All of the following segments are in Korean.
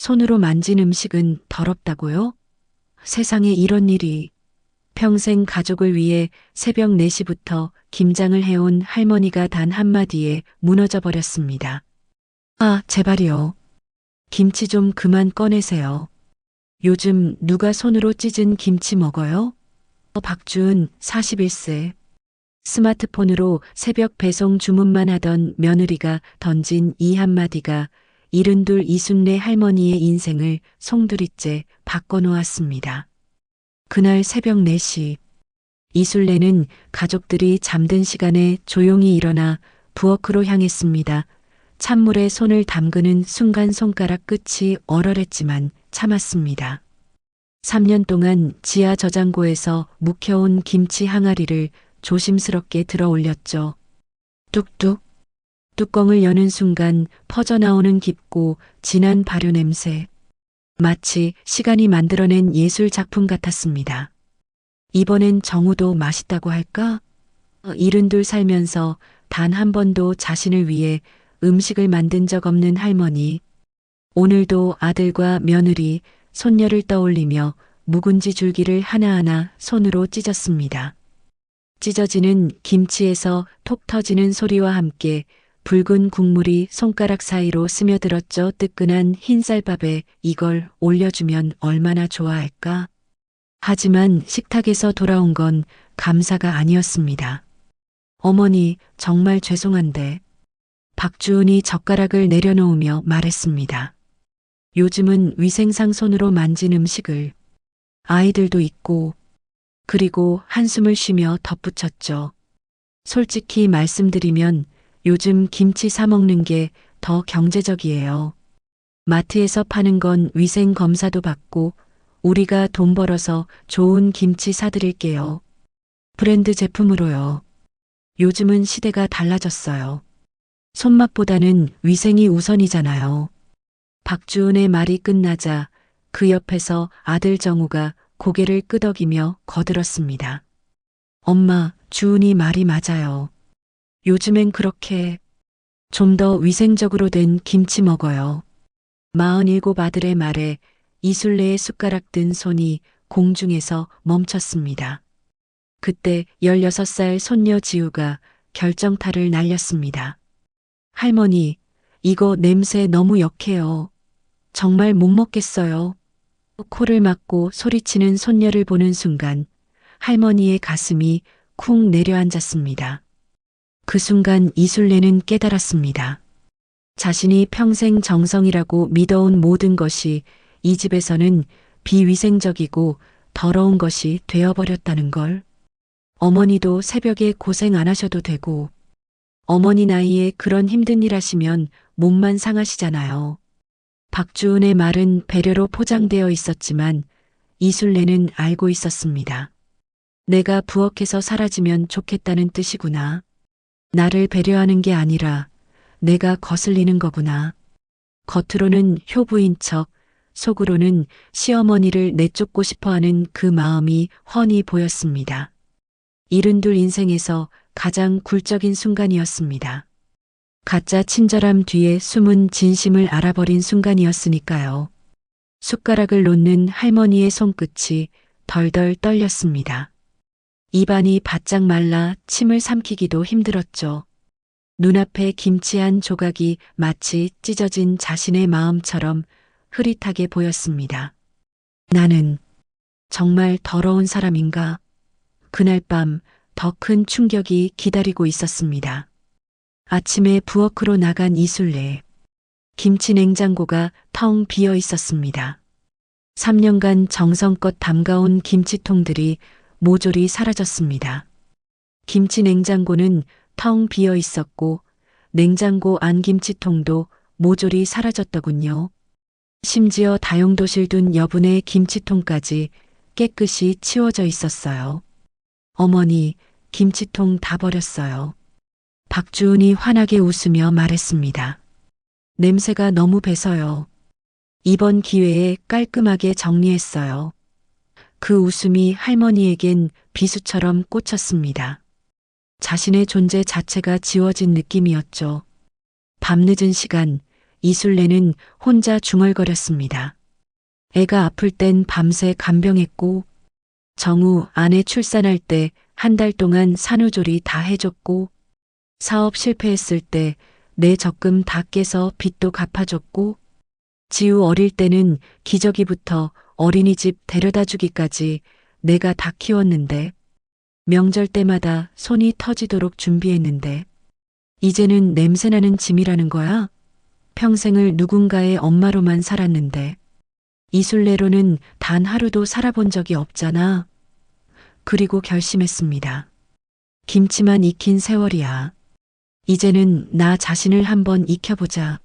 손으로 만진 음식은 더럽다고요? 세상에 이런 일이. 평생 가족을 위해 새벽 4시부터 김장을 해온 할머니가 단 한마디에 무너져 버렸습니다. 아, 제발이요. 김치 좀 그만 꺼내세요. 요즘 누가 손으로 찢은 김치 먹어요? 박주은 41세. 스마트폰으로 새벽 배송 주문만 하던 며느리가 던진 이 한마디가 72 이순례 할머니의 인생을 송두리째 바꿔놓았습니다. 그날 새벽 4시 이순례는 가족들이 잠든 시간에 조용히 일어나 부엌으로 향했습니다. 찬물에 손을 담그는 순간 손가락 끝이 얼얼했지만 참았습니다. 3년 동안 지하 저장고에서 묵혀온 김치 항아리를 조심스럽게 들어 올렸죠. 뚝뚝. 뚜껑을 여는 순간 퍼져나오는 깊고 진한 발효 냄새. 마치 시간이 만들어낸 예술 작품 같았습니다. 이번엔 정우도 맛있다고 할까? 72 살면서 단 한 번도 자신을 위해 음식을 만든 적 없는 할머니. 오늘도 아들과 며느리, 손녀를 떠올리며 묵은지 줄기를 하나하나 손으로 찢었습니다. 찢어지는 김치에서 톡 터지는 소리와 함께 붉은 국물이 손가락 사이로 스며들었죠. 뜨끈한 흰쌀밥에 이걸 올려주면 얼마나 좋아할까? 하지만 식탁에서 돌아온 건 감사가 아니었습니다. 어머니, 정말 죄송한데. 박주은이 젓가락을 내려놓으며 말했습니다. 요즘은 위생상 손으로 만진 음식을 아이들도 있고, 그리고 한숨을 쉬며 덧붙였죠. 솔직히 말씀드리면 요즘 김치 사 먹는 게 더 경제적이에요. 마트에서 파는 건 위생 검사도 받고 우리가 돈 벌어서 좋은 김치 사드릴게요. 브랜드 제품으로요. 요즘은 시대가 달라졌어요. 손맛보다는 위생이 우선이잖아요. 박주은의 말이 끝나자 그 옆에서 아들 정우가 고개를 끄덕이며 거들었습니다. 엄마, 주은이 말이 맞아요. 요즘엔 그렇게 좀 더 위생적으로 된 김치 먹어요. 47 아들의 말에 이순례의 숟가락 든 손이 공중에서 멈췄습니다. 그때 16살 손녀 지우가 결정타를 날렸습니다. 할머니, 이거 냄새 너무 역해요. 정말 못 먹겠어요. 코를 막고 소리치는 손녀를 보는 순간 할머니의 가슴이 쿵 내려앉았습니다. 그 순간 이순례는 깨달았습니다. 자신이 평생 정성이라고 믿어온 모든 것이 이 집에서는 비위생적이고 더러운 것이 되어버렸다는 걸. 어머니도 새벽에 고생 안 하셔도 되고, 어머니 나이에 그런 힘든 일 하시면 몸만 상하시잖아요. 박주은의 말은 배려로 포장되어 있었지만 이순례는 알고 있었습니다. 내가 부엌에서 사라지면 좋겠다는 뜻이구나. 나를 배려하는 게 아니라 내가 거슬리는 거구나. 겉으로는 효부인 척, 속으로는 시어머니를 내쫓고 싶어하는 그 마음이 훤히 보였습니다. 72 인생에서 가장 굴적인 순간이었습니다. 가짜 친절함 뒤에 숨은 진심을 알아버린 순간이었으니까요. 숟가락을 놓는 할머니의 손끝이 덜덜 떨렸습니다. 입안이 바짝 말라 침을 삼키기도 힘들었죠. 눈앞에 김치 한 조각이 마치 찢어진 자신의 마음처럼 흐릿하게 보였습니다. 나는 정말 더러운 사람인가? 그날 밤 더 큰 충격이 기다리고 있었습니다. 아침에 부엌으로 나간 이순례. 김치 냉장고가 텅 비어 있었습니다. 3년간 정성껏 담가온 김치통들이 모조리 사라졌습니다. 김치 냉장고는 텅 비어 있었고 냉장고 안 김치통도 모조리 사라졌더군요. 심지어 다용도실 둔 여분의 김치통까지 깨끗이 치워져 있었어요. 어머니, 김치통 다 버렸어요. 박주은이 환하게 웃으며 말했습니다. 냄새가 너무 배서요. 이번 기회에 깔끔하게 정리했어요. 그 웃음이 할머니에겐 비수처럼 꽂혔습니다. 자신의 존재 자체가 지워진 느낌이었죠. 밤늦은 시간 이술래는 혼자 중얼거렸습니다. 애가 아플 땐 밤새 간병했고, 정우 아내 출산할 때 한 달 동안 산후조리 다 해줬고, 사업 실패했을 때 내 적금 다 깨서 빚도 갚아줬고, 지우 어릴 때는 기저귀부터 어린이집 데려다 주기까지 내가 다 키웠는데, 명절 때마다 손이 터지도록 준비했는데, 이제는 냄새나는 짐이라는 거야? 평생을 누군가의 엄마로만 살았는데, 이술래로는 단 하루도 살아본 적이 없잖아. 그리고 결심했습니다. 김치만 익힌 세월이야. 이제는 나 자신을 한번 익혀보자.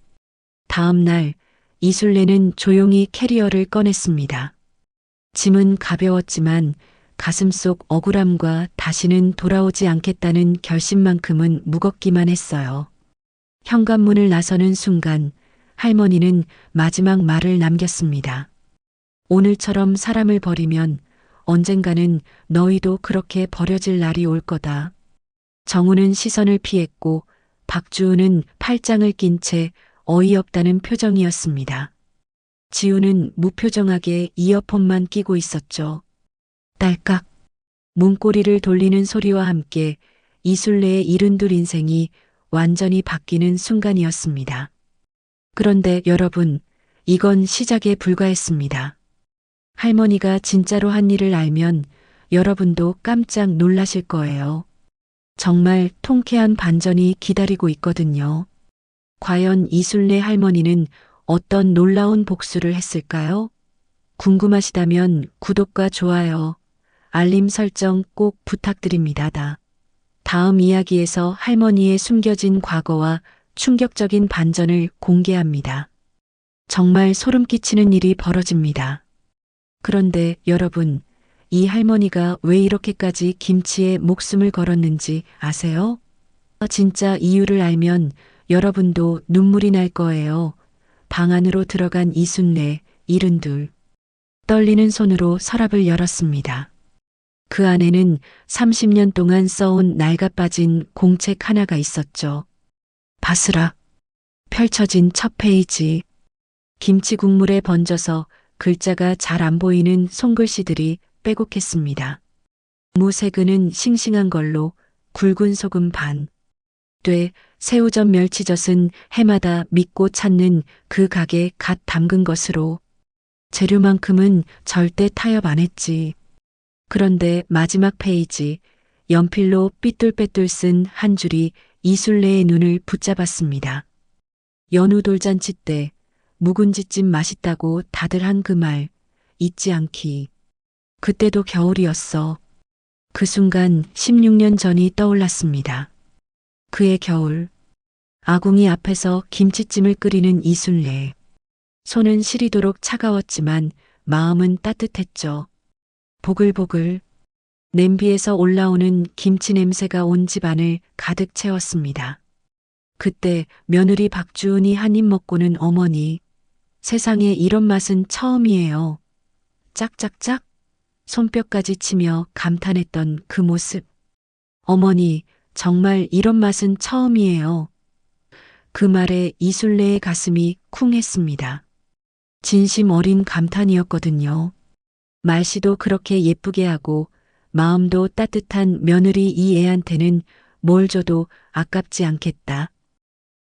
다음 날 이술래는 조용히 캐리어를 꺼냈습니다. 짐은 가벼웠지만 가슴속 억울함과 다시는 돌아오지 않겠다는 결심만큼은 무겁기만 했어요. 현관문을 나서는 순간 할머니는 마지막 말을 남겼습니다. 오늘처럼 사람을 버리면 언젠가는 너희도 그렇게 버려질 날이 올 거다. 정우는 시선을 피했고 박주우는 팔짱을 낀 채 어이없다는 표정이었습니다. 지우는 무표정하게 이어폰만 끼고 있었죠. 딸깍. 문고리를 돌리는 소리와 함께 이술래의 72 인생이 완전히 바뀌는 순간이었습니다. 그런데 여러분, 이건 시작에 불과했습니다. 할머니가 진짜로 한 일을 알면 여러분도 깜짝 놀라실 거예요. 정말 통쾌한 반전이 기다리고 있거든요. 과연 이술래 할머니는 어떤 놀라운 복수를 했을까요? 궁금하시다면 구독과 좋아요, 알림 설정 꼭 부탁드립니다. 다음 이야기에서 할머니의 숨겨진 과거와 충격적인 반전을 공개합니다. 정말 소름 끼치는 일이 벌어집니다. 그런데 여러분, 이 할머니가 왜 이렇게까지 김치에 목숨을 걸었는지 아세요? 진짜 이유를 알면 여러분도 눈물이 날 거예요. 방 안으로 들어간 이순례, 72. 떨리는 손으로 서랍을 열었습니다. 그 안에는 30년 동안 써온 낡아빠진 공책 하나가 있었죠. 바스락 펼쳐진 첫 페이지. 김치 국물에 번져서 글자가 잘 안 보이는 손글씨들이 빼곡했습니다. 무색은 싱싱한 걸로 굵은 소금 반. 돼 새우젓 멸치젓은 해마다 믿고 찾는 그 가게 갓 담근 것으로. 재료만큼은 절대 타협 안 했지. 그런데 마지막 페이지, 연필로 삐뚤빼뚤 쓴 한 줄이 이술래의 눈을 붙잡았습니다. 연우 돌잔치 때 묵은지찜 맛있다고 다들 한 그 말 잊지 않기. 그때도 겨울이었어. 그 순간 16년 전이 떠올랐습니다. 그의 겨울. 아궁이 앞에서 김치찜을 끓이는 이술래. 손은 시리도록 차가웠지만 마음은 따뜻했죠. 보글보글. 냄비에서 올라오는 김치 냄새가 온 집안을 가득 채웠습니다. 그때 며느리 박주은이 한 입 먹고는 어머니, 세상에 이런 맛은 처음이에요. 짝짝짝 손뼉까지 치며 감탄했던 그 모습. 어머니, 정말 이런 맛은 처음이에요. 그 말에 이술래의 가슴이 쿵 했습니다. 진심 어린 감탄이었거든요. 말씨도 그렇게 예쁘게 하고 마음도 따뜻한 며느리 이 애한테는 뭘 줘도 아깝지 않겠다.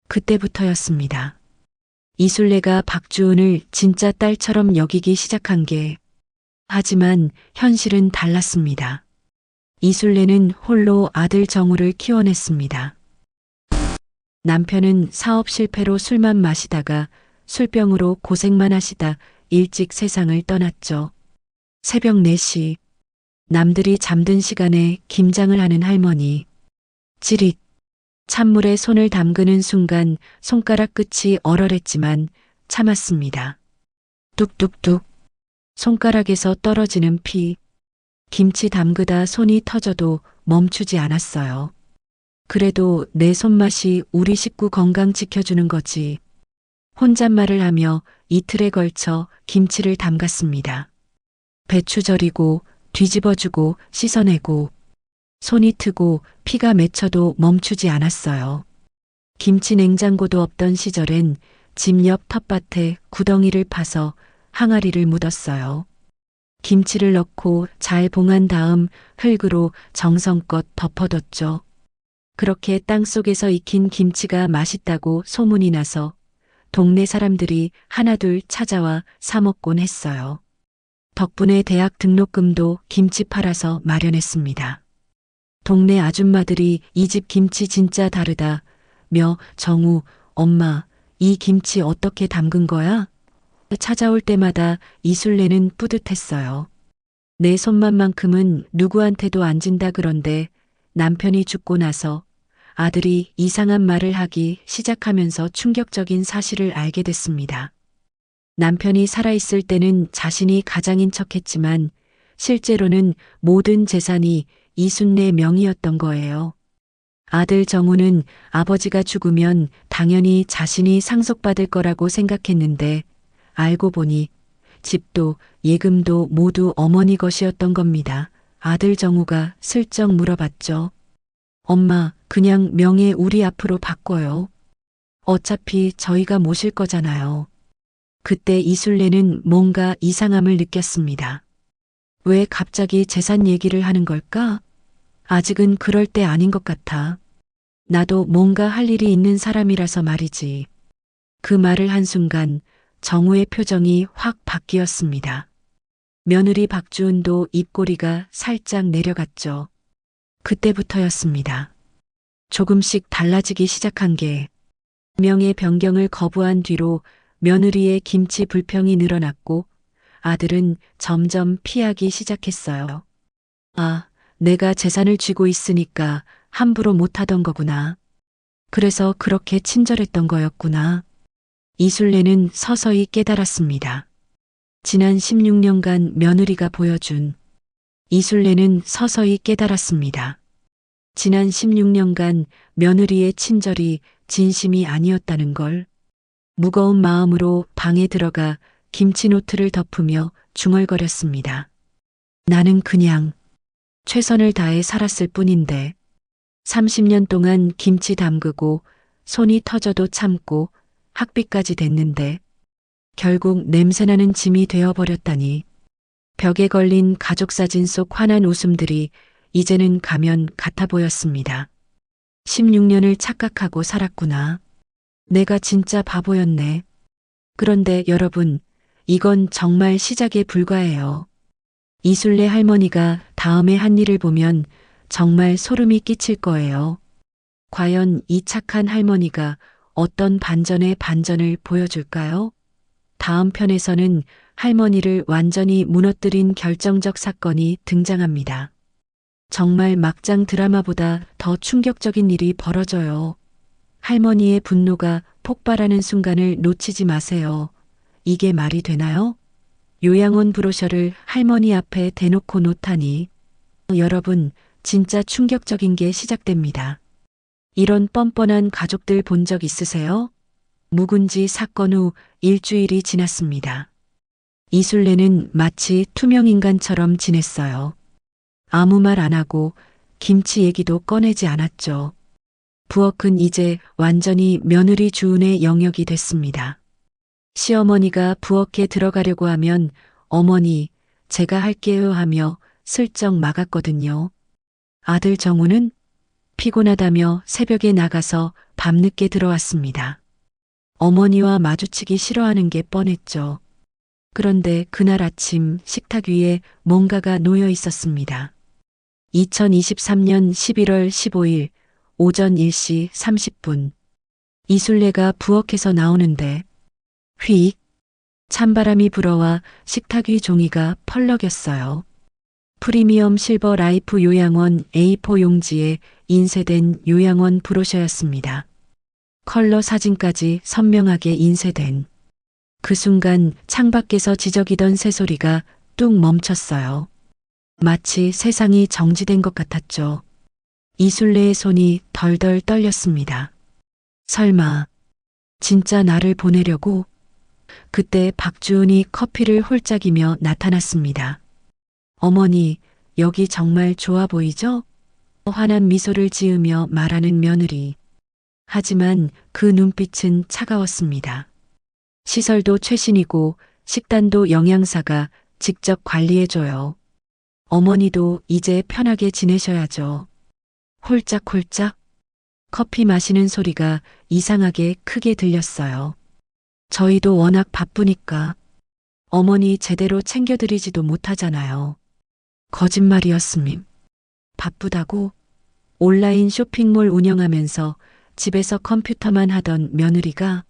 그때부터였습니다. 이술래가 박주은을 진짜 딸처럼 여기기 시작한 게. 하지만 현실은 달랐습니다. 이술래는 홀로 아들 정우를 키워냈습니다. 남편은 사업 실패로 술만 마시다가 술병으로 고생만 하시다 일찍 세상을 떠났죠. 새벽 4시, 남들이 잠든 시간에 김장을 하는 할머니. 찌릿. 찬물에 손을 담그는 순간 손가락 끝이 얼얼했지만 참았습니다. 뚝뚝뚝. 손가락에서 떨어지는 피. 김치 담그다 손이 터져도 멈추지 않았어요. 그래도 내 손맛이 우리 식구 건강 지켜주는 거지. 혼잣말을 하며 이틀에 걸쳐 김치를 담갔습니다. 배추 절이고 뒤집어주고 씻어내고 손이 트고 피가 맺혀도 멈추지 않았어요. 김치 냉장고도 없던 시절엔 집 옆 텃밭에 구덩이를 파서 항아리를 묻었어요. 김치를 넣고 잘 봉한 다음 흙으로 정성껏 덮어뒀죠. 그렇게 땅속에서 익힌 김치가 맛있다고 소문이 나서 동네 사람들이 하나둘 찾아와 사 먹곤 했어요. 덕분에 대학 등록금도 김치 팔아서 마련했습니다. 동네 아줌마들이 이 집 김치 진짜 다르다 며 정우, 엄마, 이 김치 어떻게 담근 거야? 찾아올 때마다 이술래는 뿌듯했어요. 내 손맛만큼은 누구한테도 안 진다 그런데 남편이 죽고 나서 아들이 이상한 말을 하기 시작하면서 충격적인 사실을 알게 됐습니다. 남편이 살아있을 때는 자신이 가장인 척했지만 실제로는 모든 재산이 이순례 명의였던 거예요. 아들 정우는 아버지가 죽으면 당연히 자신이 상속받을 거라고 생각했는데 알고 보니 집도 예금도 모두 어머니 것이었던 겁니다. 아들 정우가 슬쩍 물어봤죠. 엄마, 그냥 명예 우리 앞으로 바꿔요. 어차피 저희가 모실 거잖아요. 그때 이순례는 뭔가 이상함을 느꼈습니다. 왜 갑자기 재산 얘기를 하는 걸까? 아직은 그럴 때 아닌 것 같아. 나도 뭔가 할 일이 있는 사람이라서 말이지. 그 말을 한 순간 정우의 표정이 확 바뀌었습니다. 며느리 박주은도 입꼬리가 살짝 내려갔죠. 그때부터였습니다. 조금씩 달라지기 시작한 게 명의 변경을 거부한 뒤로 며느리의 김치 불평이 늘어났고 아들은 점점 피하기 시작했어요. 아, 내가 재산을 쥐고 있으니까 함부로 못하던 거구나. 그래서 그렇게 친절했던 거였구나. 이순례는 서서히 깨달았습니다. 지난 16년간 며느리가 보여준 이순례는 서서히 깨달았습니다. 지난 16년간 며느리의 친절이 진심이 아니었다는 걸. 무거운 마음으로 방에 들어가 김치노트를 덮으며 중얼거렸습니다. 나는 그냥 최선을 다해 살았을 뿐인데 30년 동안 김치 담그고 손이 터져도 참고 학비까지 댔는데 결국 냄새나는 짐이 되어버렸다니. 벽에 걸린 가족사진 속 환한 웃음들이 이제는 가면 같아 보였습니다. 16년을 착각하고 살았구나. 내가 진짜 바보였네. 그런데 여러분, 이건 정말 시작에 불과해요. 이순례 할머니가 다음에 한 일을 보면 정말 소름이 끼칠 거예요. 과연 이 착한 할머니가 어떤 반전의 반전을 보여줄까요? 다음 편에서는 할머니를 완전히 무너뜨린 결정적 사건이 등장합니다. 정말 막장 드라마보다 더 충격적인 일이 벌어져요. 할머니의 분노가 폭발하는 순간을 놓치지 마세요. 이게 말이 되나요? 요양원 브로셔를 할머니 앞에 대놓고 놓다니. 여러분, 진짜 충격적인 게 시작됩니다. 이런 뻔뻔한 가족들 본 적 있으세요? 묵은지 사건 후 일주일이 지났습니다. 이순례는 마치 투명인간처럼 지냈어요. 아무 말 안 하고 김치 얘기도 꺼내지 않았죠. 부엌은 이제 완전히 며느리 주은의 영역이 됐습니다. 시어머니가 부엌에 들어가려고 하면 어머니, 제가 할게요 하며 슬쩍 막았거든요. 아들 정우는 피곤하다며 새벽에 나가서 밤늦게 들어왔습니다. 어머니와 마주치기 싫어하는 게 뻔했죠. 그런데 그날 아침 식탁 위에 뭔가가 놓여 있었습니다. 2023년 11월 15일 오전 1시 30분. 이순례가 부엌에서 나오는데 휙 찬바람이 불어와 식탁 위 종이가 펄럭였어요. 프리미엄 실버 라이프 요양원 A4 용지에 인쇄된 요양원 브로셔였습니다. 컬러 사진까지 선명하게 인쇄된. 그 순간 창밖에서 지저귀던 새소리가 뚝 멈췄어요. 마치 세상이 정지된 것 같았죠. 이순례의 손이 덜덜 떨렸습니다. 설마 진짜 나를 보내려고? 그때 박주은이 커피를 홀짝이며 나타났습니다. 어머니, 여기 정말 좋아 보이죠? 환한 미소를 지으며 말하는 며느리. 하지만 그 눈빛은 차가웠습니다. 시설도 최신이고 식단도 영양사가 직접 관리해줘요. 어머니도 이제 편하게 지내셔야죠. 홀짝홀짝 커피 마시는 소리가 이상하게 크게 들렸어요. 저희도 워낙 바쁘니까 어머니 제대로 챙겨드리지도 못하잖아요. 거짓말이었음님. 바쁘다고? 온라인 쇼핑몰 운영하면서 집에서 컴퓨터만 하던 며느리가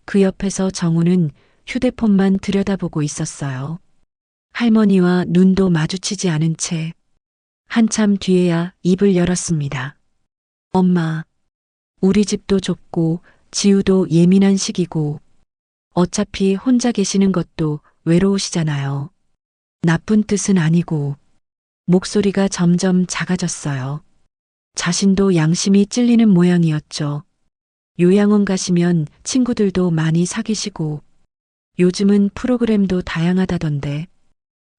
그 옆에서 정우는 휴대폰만 들여다보고 있었어요. 할머니와 눈도 마주치지 않은 채 한참 뒤에야 입을 열었습니다. 엄마, 우리 집도 좁고 지우도 예민한 시기고 어차피 혼자 계시는 것도 외로우시잖아요. 나쁜 뜻은 아니고 목소리가 점점 작아졌어요. 자신도 양심이 찔리는 모양이었죠. 요양원 가시면 친구들도 많이 사귀시고 요즘은 프로그램도 다양하다던데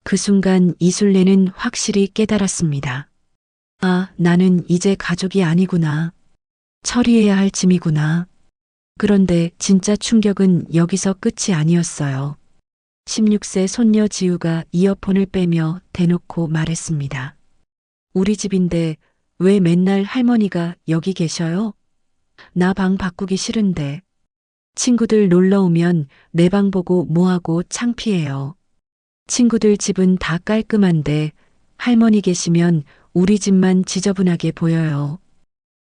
그 순간 이술래는 확실히 깨달았습니다. 아, 나는 이제 가족이 아니구나. 처리해야 할 짐이구나. 그런데 진짜 충격은 여기서 끝이 아니었어요. 16세 손녀 지우가 이어폰을 빼며 대놓고 말했습니다. 우리 집인데 왜 맨날 할머니가 여기 계셔요? 나 방 바꾸기 싫은데. 친구들 놀러 오면 내 방 보고 뭐하고 창피해요. 친구들 집은 다 깔끔한데 할머니 계시면 우리 집만 지저분하게 보여요.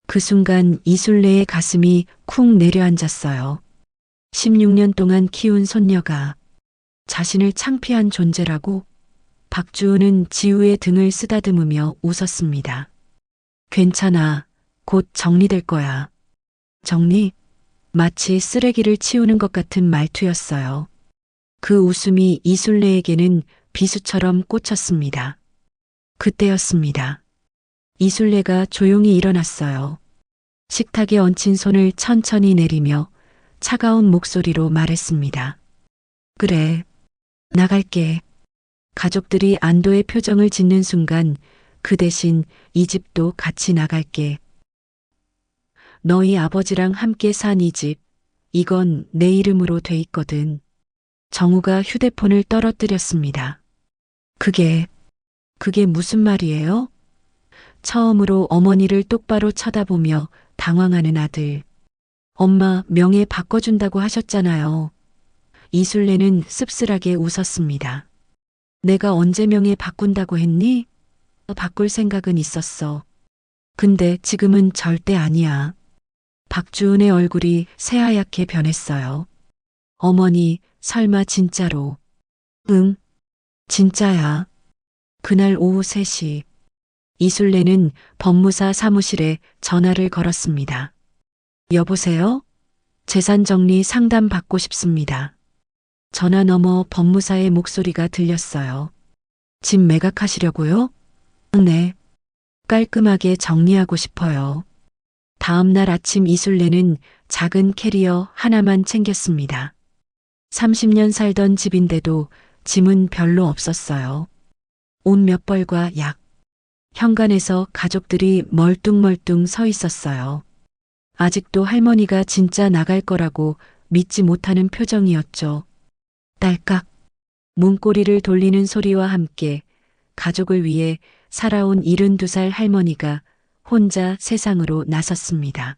그 순간 이술래의 가슴이 쿵 내려앉았어요. 16년 동안 키운 손녀가 자신을 창피한 존재라고? 박주우는 지우의 등을 쓰다듬으며 웃었습니다. 괜찮아. 곧 정리될 거야. 정리? 마치 쓰레기를 치우는 것 같은 말투였어요. 그 웃음이 이술래에게는 비수처럼 꽂혔습니다. 그때였습니다. 이술래가 조용히 일어났어요. 식탁에 얹힌 손을 천천히 내리며 차가운 목소리로 말했습니다. 그래, 나갈게. 가족들이 안도의 표정을 짓는 순간 그 대신 이 집도 같이 나갈게. 너희 아버지랑 함께 산 이 집, 이건 내 이름으로 돼 있거든. 정우가 휴대폰을 떨어뜨렸습니다. 그게 무슨 말이에요? 처음으로 어머니를 똑바로 쳐다보며 당황하는 아들. 엄마 명예 바꿔준다고 하셨잖아요. 이술래는 씁쓸하게 웃었습니다. 내가 언제 명예 바꾼다고 했니? 바꿀 생각은 있었어. 근데 지금은 절대 아니야. 박주은의 얼굴이 새하얗게 변했어요. 어머니, 설마 진짜로? 응, 진짜야. 그날 오후 3시, 이술래는 법무사 사무실에 전화를 걸었습니다. 여보세요? 재산 정리 상담 받고 싶습니다. 전화 너머 법무사의 목소리가 들렸어요. 집 매각하시려고요? 네. 깔끔하게 정리하고 싶어요. 다음 날 아침 이술래는 작은 캐리어 하나만 챙겼습니다. 30년 살던 집인데도 짐은 별로 없었어요. 옷 몇 벌과 약. 현관에서 가족들이 멀뚱멀뚱 서 있었어요. 아직도 할머니가 진짜 나갈 거라고 믿지 못하는 표정이었죠. 딸깍. 문고리를 돌리는 소리와 함께 가족을 위해 살아온 72살 할머니가 혼자 세상으로 나섰습니다.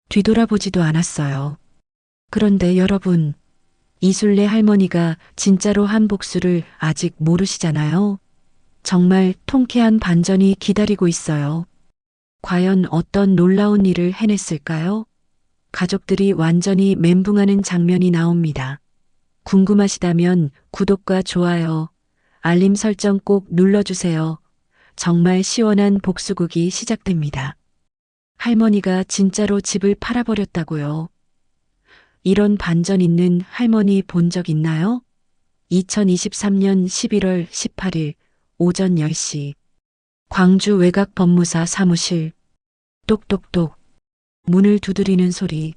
뒤돌아보지도 않았어요. 그런데 여러분, 이술래 할머니가 진짜로 한 복수를 아직 모르시잖아요. 정말 통쾌한 반전이 기다리고 있어요. 과연 어떤 놀라운 일을 해냈을까요? 가족들이 완전히 멘붕하는 장면이 나옵니다. 궁금하시다면 구독과 좋아요, 알림 설정 꼭 눌러주세요. 정말 시원한 복수극이 시작됩니다. 할머니가 진짜로 집을 팔아버렸다고요. 이런 반전 있는 할머니 본 적 있나요? 2023년 11월 18일 오전 10시 광주 외곽법무사 사무실. 똑똑똑 문을 두드리는 소리.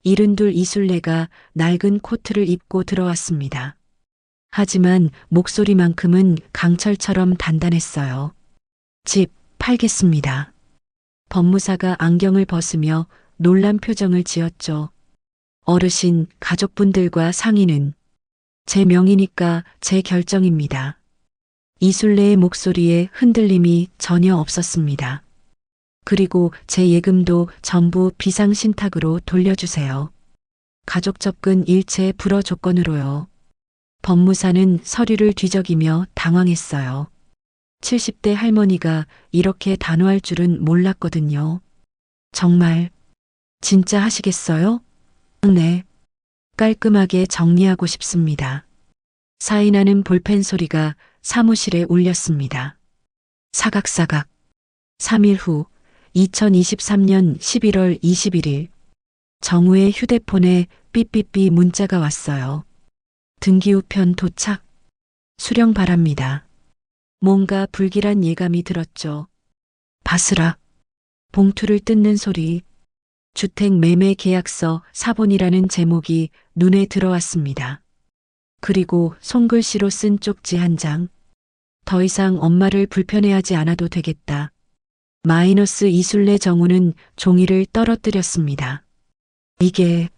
72 이술래가 낡은 코트를 입고 들어왔습니다. 하지만 목소리만큼은 강철처럼 단단했어요. 집 팔겠습니다. 법무사가 안경을 벗으며 놀란 표정을 지었죠. 어르신, 가족분들과 상의는 제 명의니까 제 결정입니다. 이순례의 목소리에 흔들림이 전혀 없었습니다. 그리고 제 예금도 전부 비상신탁으로 돌려주세요. 가족 접근 일체 불허 조건으로요. 법무사는 서류를 뒤적이며 당황했어요. 70대 할머니가 이렇게 단호할 줄은 몰랐거든요. 정말 진짜 하시겠어요? 네. 깔끔하게 정리하고 싶습니다. 사인하는 볼펜 소리가 사무실에 울렸습니다. 사각사각. 3일 후 2023년 11월 21일 정우의 휴대폰에 삐삐삐 문자가 왔어요. 등기 우편 도착. 수령 바랍니다. 뭔가 불길한 예감이 들었죠. 바스락. 봉투를 뜯는 소리. 주택 매매 계약서 사본이라는 제목이 눈에 들어왔습니다. 그리고 손글씨로 쓴 쪽지 한 장. 더 이상 엄마를 불편해하지 않아도 되겠다. 마이너스 이순례 정우는 종이를 떨어뜨렸습니다. 이게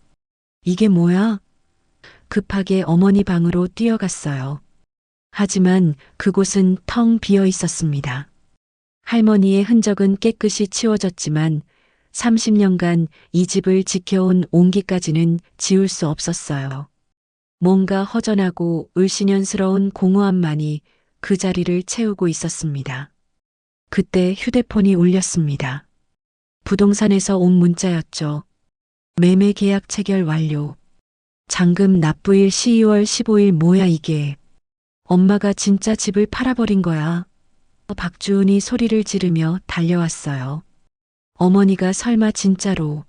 뭐야? 급하게 어머니 방으로 뛰어갔어요. 하지만 그곳은 텅 비어 있었습니다. 할머니의 흔적은 깨끗이 치워졌지만 30년간 이 집을 지켜온 온기까지는 지울 수 없었어요. 뭔가 허전하고 을씨년스러운 공허함만이 그 자리를 채우고 있었습니다. 그때 휴대폰이 울렸습니다. 부동산에서 온 문자였죠. 매매 계약 체결 완료. 잔금 납부일 12월 15일 뭐야 이게. 엄마가 진짜 집을 팔아버린 거야. 박주은이 소리를 지르며 달려왔어요. 어머니가 설마 진짜로.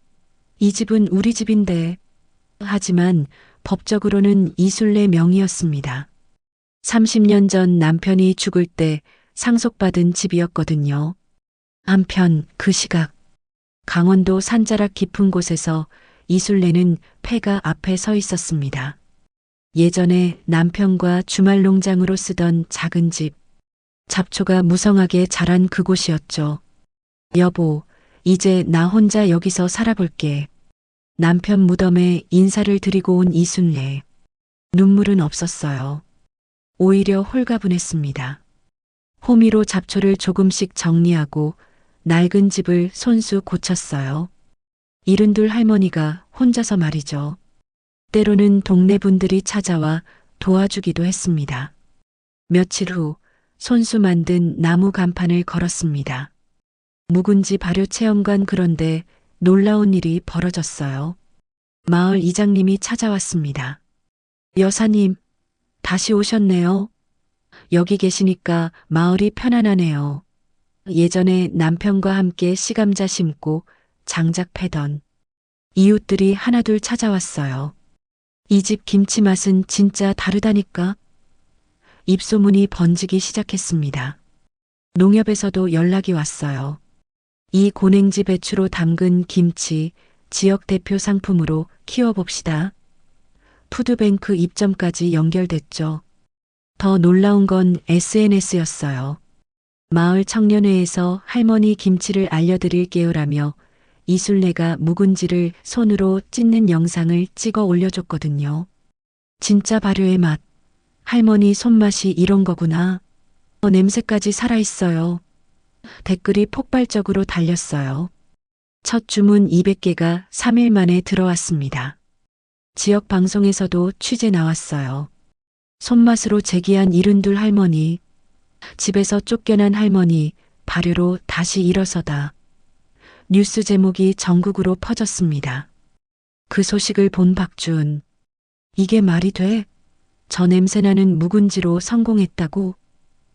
이 집은 우리 집인데. 하지만 법적으로는 이순례 명의였습니다. 30년 전 남편이 죽을 때 상속받은 집이었거든요. 한편 그 시각 강원도 산자락 깊은 곳에서 이순례는 폐가 앞에 서 있었습니다. 예전에 남편과 주말 농장으로 쓰던 작은 집, 잡초가 무성하게 자란 그곳이었죠. 여보, 이제 나 혼자 여기서 살아볼게. 남편 무덤에 인사를 드리고 온 이순례. 눈물은 없었어요. 오히려 홀가분했습니다. 호미로 잡초를 조금씩 정리하고 낡은 집을 손수 고쳤어요. 72 할머니가 혼자서 말이죠. 때로는 동네 분들이 찾아와 도와주기도 했습니다. 며칠 후 손수 만든 나무 간판을 걸었습니다. 묵은지 발효 체험관. 그런데 놀라운 일이 벌어졌어요. 마을 이장님이 찾아왔습니다. 여사님, 다시 오셨네요. 여기 계시니까 마을이 편안하네요. 예전에 남편과 함께 씨감자 심고 장작 패던 이웃들이 하나둘 찾아왔어요. 이 집 김치 맛은 진짜 다르다니까. 입소문이 번지기 시작했습니다. 농협에서도 연락이 왔어요. 이 고냉지 배추로 담근 김치 지역 대표 상품으로 키워봅시다. 푸드뱅크 입점까지 연결됐죠. 더 놀라운 건 SNS였어요. 마을 청년회에서 할머니 김치를 알려드릴게요라며 이순례가 묵은지를 손으로 찢는 영상을 찍어 올려줬거든요. 진짜 발효의 맛. 할머니 손맛이 이런 거구나. 냄새까지 살아있어요. 댓글이 폭발적으로 달렸어요. 첫 주문 200개가 3일 만에 들어왔습니다. 지역 방송에서도 취재 나왔어요. 손맛으로 재기한 72 할머니. 집에서 쫓겨난 할머니, 발효로 다시 일어서다. 뉴스 제목이 전국으로 퍼졌습니다. 그 소식을 본 박주은. 이게 말이 돼? 저 냄새나는 묵은지로 성공했다고?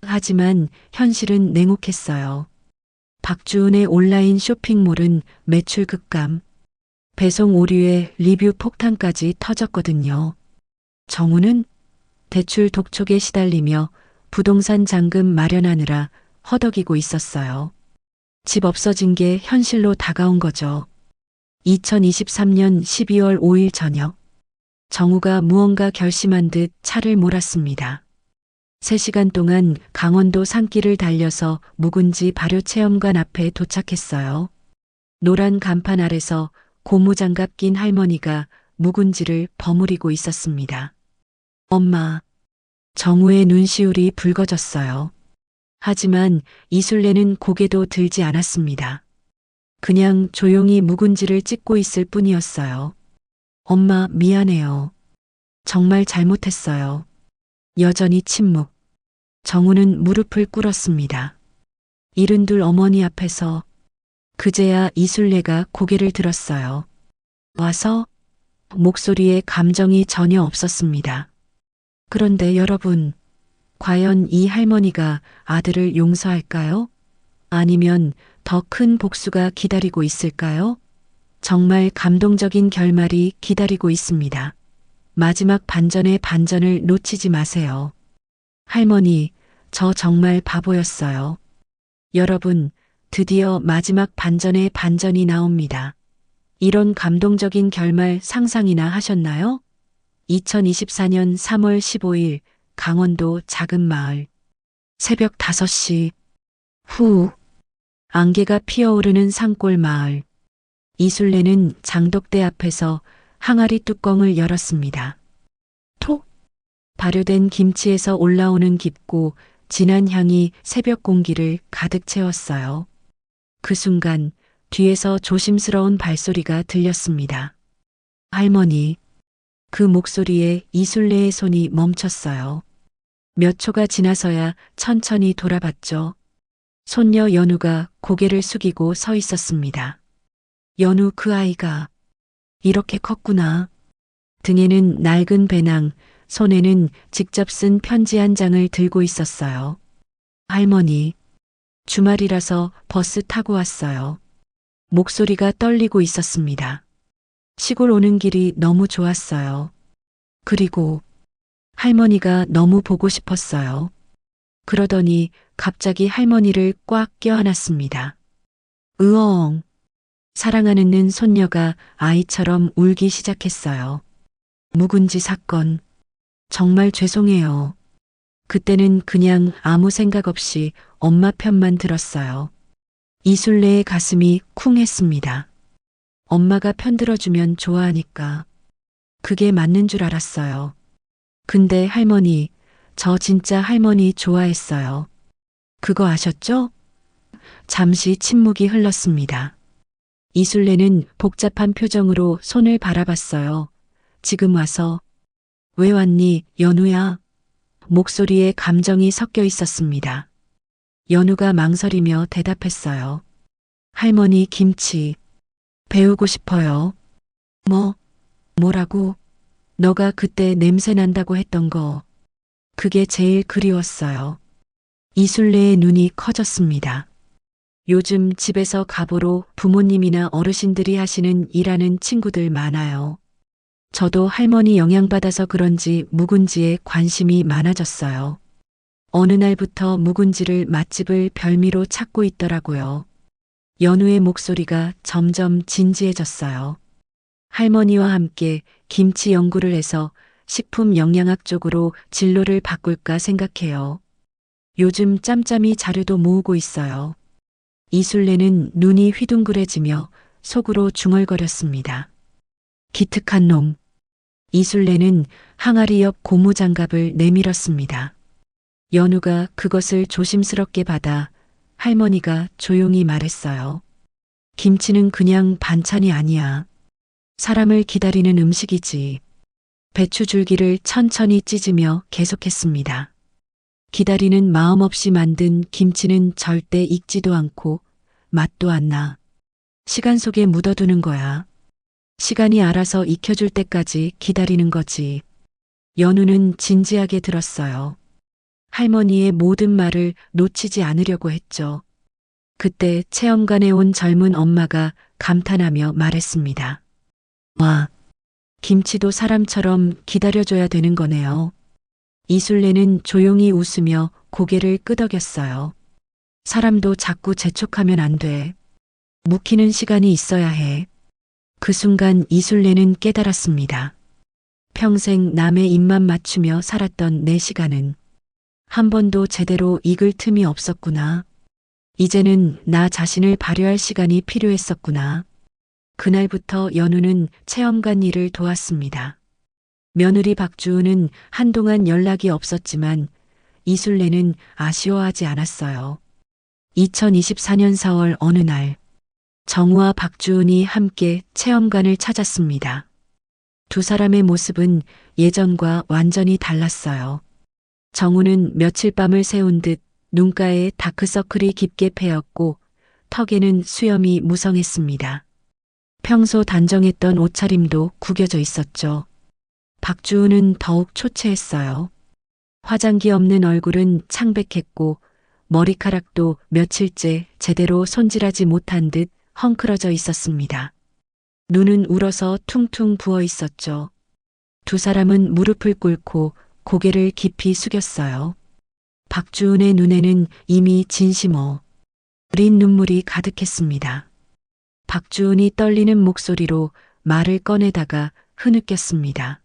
하지만 현실은 냉혹했어요. 박주은의 온라인 쇼핑몰은 매출 급감. 배송 오류에 리뷰 폭탄까지 터졌거든요. 정우는 대출 독촉에 시달리며 부동산 잔금 마련하느라 허덕이고 있었어요. 집 없어진 게 현실로 다가온 거죠. 2023년 12월 5일 저녁, 정우가 무언가 결심한 듯 차를 몰았습니다. 3시간 동안 강원도 산길을 달려서 묵은지 발효 체험관 앞에 도착했어요. 노란 간판 아래서 고무장갑 낀 할머니가 묵은지를 버무리고 있었습니다. 엄마, 정우의 눈시울이 붉어졌어요. 하지만 이술래는 고개도 들지 않았습니다. 그냥 조용히 묵은지를 찢고 있을 뿐이었어요. 엄마, 미안해요. 정말 잘못했어요. 여전히 침묵. 정우는 무릎을 꿇었습니다. 이른둘 어머니 앞에서 그제야 이술래가 고개를 들었어요. 와서 목소리에 감정이 전혀 없었습니다. 그런데 여러분, 과연 이 할머니가 아들을 용서할까요? 아니면 더 큰 복수가 기다리고 있을까요? 정말 감동적인 결말이 기다리고 있습니다. 마지막 반전의 반전을 놓치지 마세요. 할머니, 저 정말 바보였어요. 여러분, 드디어 마지막 반전의 반전이 나옵니다. 이런 감동적인 결말 상상이나 하셨나요? 2024년 3월 15일 강원도 작은 마을. 새벽 5시. 후. 안개가 피어오르는 산골 마을. 이술래는 장독대 앞에서 항아리 뚜껑을 열었습니다. 톡! 발효된 김치에서 올라오는 깊고 진한 향이 새벽 공기를 가득 채웠어요. 그 순간 뒤에서 조심스러운 발소리가 들렸습니다. 할머니. 그 목소리에 이술래의 손이 멈췄어요. 몇 초가 지나서야 천천히 돌아봤죠. 손녀 연우가 고개를 숙이고 서 있었습니다. 연우, 그 아이가 이렇게 컸구나. 등에는 낡은 배낭, 손에는 직접 쓴 편지 한 장을 들고 있었어요. 할머니, 주말이라서 버스 타고 왔어요. 목소리가 떨리고 있었습니다. 시골 오는 길이 너무 좋았어요. 그리고 할머니가 너무 보고 싶었어요. 그러더니 갑자기 할머니를 꽉 껴안았습니다. 으엉. 사랑하는 손녀가 아이처럼 울기 시작했어요. 묵은지 사건. 정말 죄송해요. 그때는 그냥 아무 생각 없이 엄마 편만 들었어요. 이술래의 가슴이 쿵했습니다. 엄마가 편들어주면 좋아하니까. 그게 맞는 줄 알았어요. 근데 할머니, 저 진짜 할머니 좋아했어요. 그거 아셨죠? 잠시 침묵이 흘렀습니다. 이술래는 복잡한 표정으로 손을 바라봤어요. 지금 와서. 왜 왔니, 연우야? 목소리에 감정이 섞여 있었습니다. 연우가 망설이며 대답했어요. 할머니, 김치 배우고 싶어요. 뭐라고? 너가 그때 냄새 난다고 했던 거. 그게 제일 그리웠어요. 이술래의 눈이 커졌습니다. 요즘 집에서 가보로 부모님이나 어르신들이 하시는 일하는 친구들 많아요. 저도 할머니 영향받아서 그런지 묵은지에 관심이 많아졌어요. 어느 날부터 묵은지를 맛집을 별미로 찾고 있더라고요. 연우의 목소리가 점점 진지해졌어요. 할머니와 함께 김치 연구를 해서 식품 영양학 쪽으로 진로를 바꿀까 생각해요. 요즘 짬짬이 자료도 모으고 있어요. 이술래는 눈이 휘둥그레지며 속으로 중얼거렸습니다. 기특한 놈. 이술래는 항아리 옆 고무장갑을 내밀었습니다. 연우가 그것을 조심스럽게 받아 할머니가 조용히 말했어요. 김치는 그냥 반찬이 아니야. 사람을 기다리는 음식이지. 배추 줄기를 천천히 찢으며 계속했습니다. 기다리는 마음 없이 만든 김치는 절대 익지도 않고 맛도 안 나. 시간 속에 묻어두는 거야. 시간이 알아서 익혀줄 때까지 기다리는 거지. 연우는 진지하게 들었어요. 할머니의 모든 말을 놓치지 않으려고 했죠. 그때 체험관에 온 젊은 엄마가 감탄하며 말했습니다. 와, 김치도 사람처럼 기다려줘야 되는 거네요. 이술래는 조용히 웃으며 고개를 끄덕였어요. 사람도 자꾸 재촉하면 안 돼. 묵히는 시간이 있어야 해. 그 순간 이술래는 깨달았습니다. 평생 남의 입만 맞추며 살았던 내 시간은 한 번도 제대로 익을 틈이 없었구나. 이제는 나 자신을 발휘할 시간이 필요했었구나. 그날부터 연우는 체험관 일을 도왔습니다. 며느리 박주은은 한동안 연락이 없었지만 이술래는 아쉬워하지 않았어요. 2024년 4월 어느 날 정우와 박주은이 함께 체험관을 찾았습니다. 두 사람의 모습은 예전과 완전히 달랐어요. 정우는 며칠 밤을 새운 듯 눈가에 다크서클이 깊게 패였고 턱에는 수염이 무성했습니다. 평소 단정했던 옷차림도 구겨져 있었죠. 박주은은 더욱 초췌했어요. 화장기 없는 얼굴은 창백했고 머리카락도 며칠째 제대로 손질하지 못한 듯 헝클어져 있었습니다. 눈은 울어서 퉁퉁 부어 있었죠. 두 사람은 무릎을 꿇고 고개를 깊이 숙였어요. 박주은의 눈에는 이미 어린 눈물이 가득했습니다. 박주은이 떨리는 목소리로 말을 꺼내다가 흐느꼈습니다.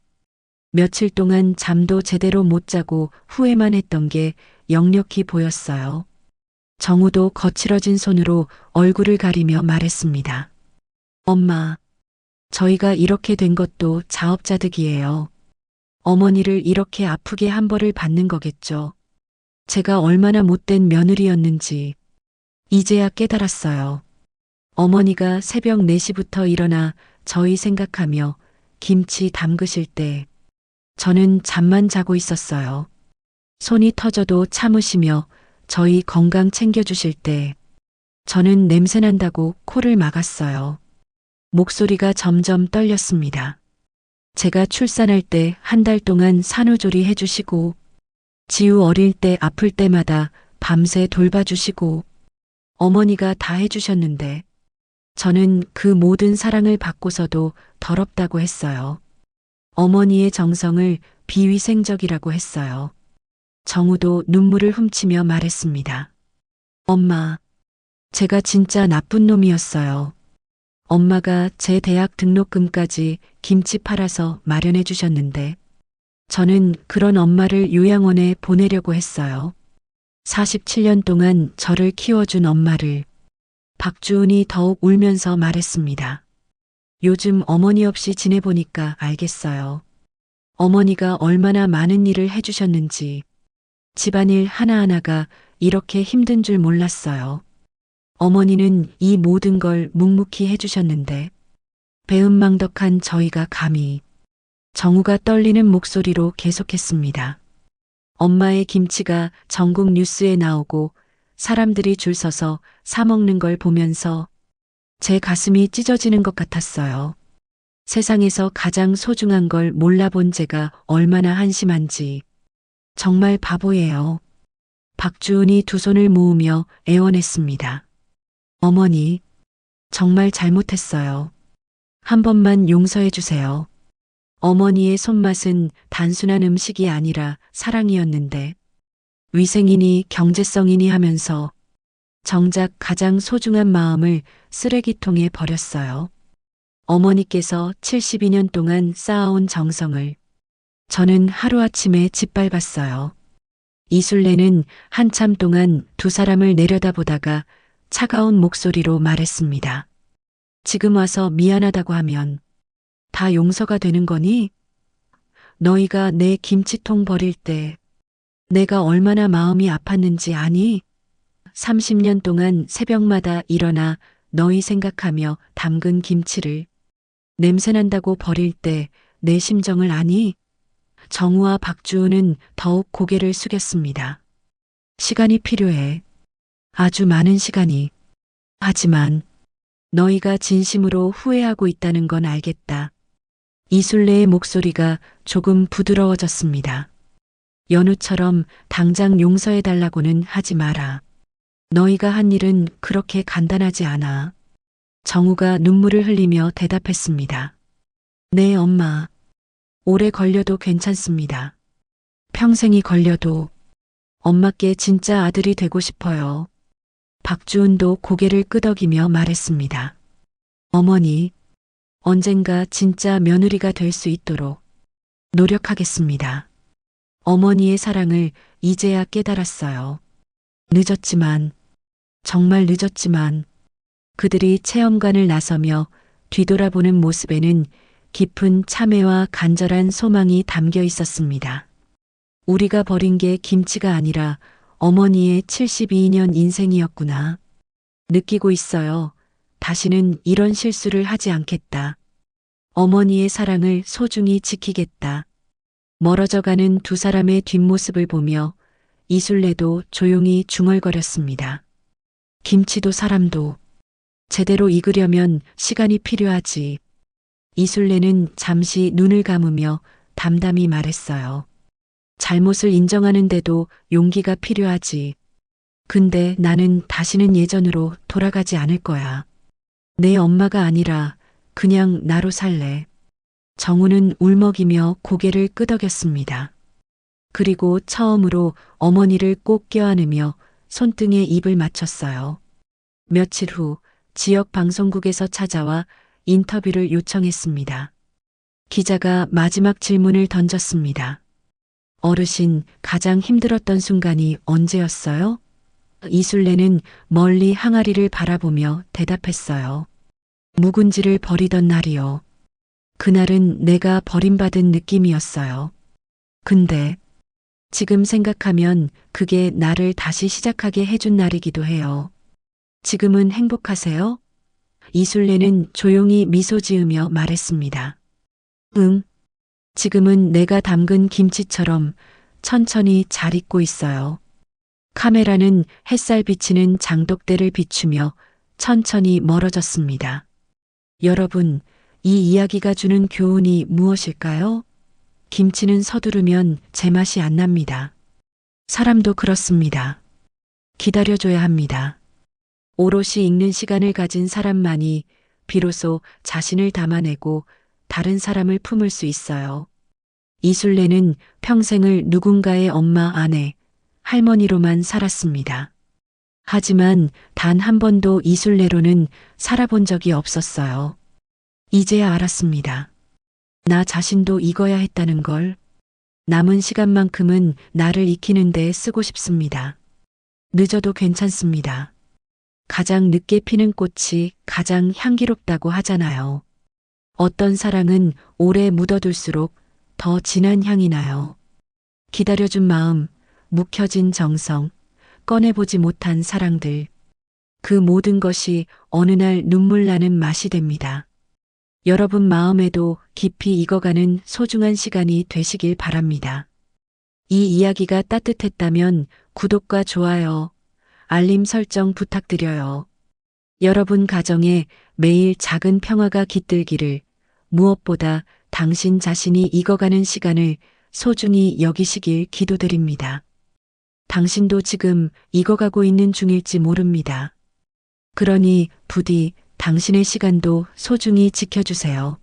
며칠 동안 잠도 제대로 못 자고 후회만 했던 게 역력히 보였어요. 정우도 거칠어진 손으로 얼굴을 가리며 말했습니다. 엄마, 저희가 이렇게 된 것도 자업자득이에요. 어머니를 이렇게 아프게 한 벌을 받는 거겠죠. 제가 얼마나 못된 며느리였는지 이제야 깨달았어요. 어머니가 새벽 4시부터 일어나 저희 생각하며 김치 담그실 때 저는 잠만 자고 있었어요. 손이 터져도 참으시며 저희 건강 챙겨주실 때 저는 냄새난다고 코를 막았어요. 목소리가 점점 떨렸습니다. 제가 출산할 때 한 달 동안 산후조리 해주시고 지우 어릴 때 아플 때마다 밤새 돌봐주시고 어머니가 다 해주셨는데 저는 그 모든 사랑을 받고서도 더럽다고 했어요. 어머니의 정성을 비위생적이라고 했어요. 정우도 눈물을 훔치며 말했습니다. 엄마, 제가 진짜 나쁜 놈이었어요. 엄마가 제 대학 등록금까지 김치 팔아서 마련해 주셨는데 저는 그런 엄마를 요양원에 보내려고 했어요. 47년 동안 저를 키워준 엄마를. 박주은이 더욱 울면서 말했습니다. 요즘 어머니 없이 지내보니까 알겠어요. 어머니가 얼마나 많은 일을 해주셨는지 집안일 하나하나가 이렇게 힘든 줄 몰랐어요. 어머니는 이 모든 걸 묵묵히 해주셨는데 배은망덕한 저희가 감히. 정우가 떨리는 목소리로 계속했습니다. 엄마의 김치가 전국 뉴스에 나오고 사람들이 줄 서서 사 먹는 걸 보면서 제 가슴이 찢어지는 것 같았어요. 세상에서 가장 소중한 걸 몰라본 제가 얼마나 한심한지. 정말 바보예요. 박주은이 두 손을 모으며 애원했습니다. 어머니, 정말 잘못했어요. 한 번만 용서해 주세요. 어머니의 손맛은 단순한 음식이 아니라 사랑이었는데 위생이니 경제성이니 하면서 정작 가장 소중한 마음을 쓰레기통에 버렸어요. 어머니께서 72년 동안 쌓아온 정성을 저는 하루아침에 짓밟았어요. 이술래는 한참 동안 두 사람을 내려다보다가 차가운 목소리로 말했습니다. 지금 와서 미안하다고 하면 다 용서가 되는 거니? 너희가 내 김치통 버릴 때 내가 얼마나 마음이 아팠는지 아니? 30년 동안 새벽마다 일어나 너희 생각하며 담근 김치를 냄새난다고 버릴 때 내 심정을 아니? 정우와 박주은은 더욱 고개를 숙였습니다. 시간이 필요해. 아주 많은 시간이. 하지만 너희가 진심으로 후회하고 있다는 건 알겠다. 이술래의 목소리가 조금 부드러워졌습니다. 연우처럼 당장 용서해달라고는 하지 마라. 너희가 한 일은 그렇게 간단하지 않아. 정우가 눈물을 흘리며 대답했습니다. 네, 엄마. 오래 걸려도 괜찮습니다. 평생이 걸려도 엄마께 진짜 아들이 되고 싶어요. 박주은도 고개를 끄덕이며 말했습니다. 어머니, 언젠가 진짜 며느리가 될 수 있도록 노력하겠습니다. 어머니의 사랑을 이제야 깨달았어요. 늦었지만, 정말 늦었지만 그들이 체험관을 나서며 뒤돌아보는 모습에는 깊은 참회와 간절한 소망이 담겨 있었습니다. 우리가 버린 게 김치가 아니라 어머니의 72년 인생이었구나. 느끼고 있어요. 다시는 이런 실수를 하지 않겠다. 어머니의 사랑을 소중히 지키겠다. 멀어져가는 두 사람의 뒷모습을 보며 이술래도 조용히 중얼거렸습니다. 김치도 사람도 제대로 익으려면 시간이 필요하지. 이술래는 잠시 눈을 감으며 담담히 말했어요. 잘못을 인정하는데도 용기가 필요하지. 근데 나는 다시는 예전으로 돌아가지 않을 거야. 내 엄마가 아니라 그냥 나로 살래. 정우는 울먹이며 고개를 끄덕였습니다. 그리고 처음으로 어머니를 꼭 껴안으며 손등에 입을 맞췄어요. 며칠 후 지역 방송국에서 찾아와 인터뷰를 요청했습니다. 기자가 마지막 질문을 던졌습니다. 어르신, 가장 힘들었던 순간이 언제였어요? 이술래는 멀리 항아리를 바라보며 대답했어요. 묵은지를 버리던 날이요. 그날은 내가 버림받은 느낌이었어요. 근데 지금 생각하면 그게 나를 다시 시작하게 해준 날이기도 해요. 지금은 행복하세요? 이술래는 조용히 미소 지으며 말했습니다. 응. 지금은 내가 담근 김치처럼 천천히 잘 익고 있어요. 카메라는 햇살 비치는 장독대를 비추며 천천히 멀어졌습니다. 여러분, 이 이야기가 주는 교훈이 무엇일까요? 김치는 서두르면 제맛이 안 납니다. 사람도 그렇습니다. 기다려줘야 합니다. 오롯이 익는 시간을 가진 사람만이 비로소 자신을 담아내고 다른 사람을 품을 수 있어요. 이술래는 평생을 누군가의 엄마, 아내, 할머니로만 살았습니다. 하지만 단 한 번도 이술래로는 살아본 적이 없었어요. 이제야 알았습니다. 나 자신도 익어야 했다는 걸. 남은 시간만큼은 나를 익히는 데 쓰고 싶습니다. 늦어도 괜찮습니다. 가장 늦게 피는 꽃이 가장 향기롭다고 하잖아요. 어떤 사랑은 오래 묻어둘수록 더 진한 향이 나요. 기다려준 마음, 묵혀진 정성, 꺼내보지 못한 사랑들. 그 모든 것이 어느 날 눈물 나는 맛이 됩니다. 여러분 마음에도 깊이 익어가는 소중한 시간이 되시길 바랍니다. 이 이야기가 따뜻했다면 구독과 좋아요, 알림 설정 부탁드려요. 여러분 가정에 매일 작은 평화가 깃들기를, 무엇보다 당신 자신이 익어가는 시간을 소중히 여기시길 기도드립니다. 당신도 지금 익어가고 있는 중일지 모릅니다. 그러니 부디 당신의 시간도 소중히 지켜주세요.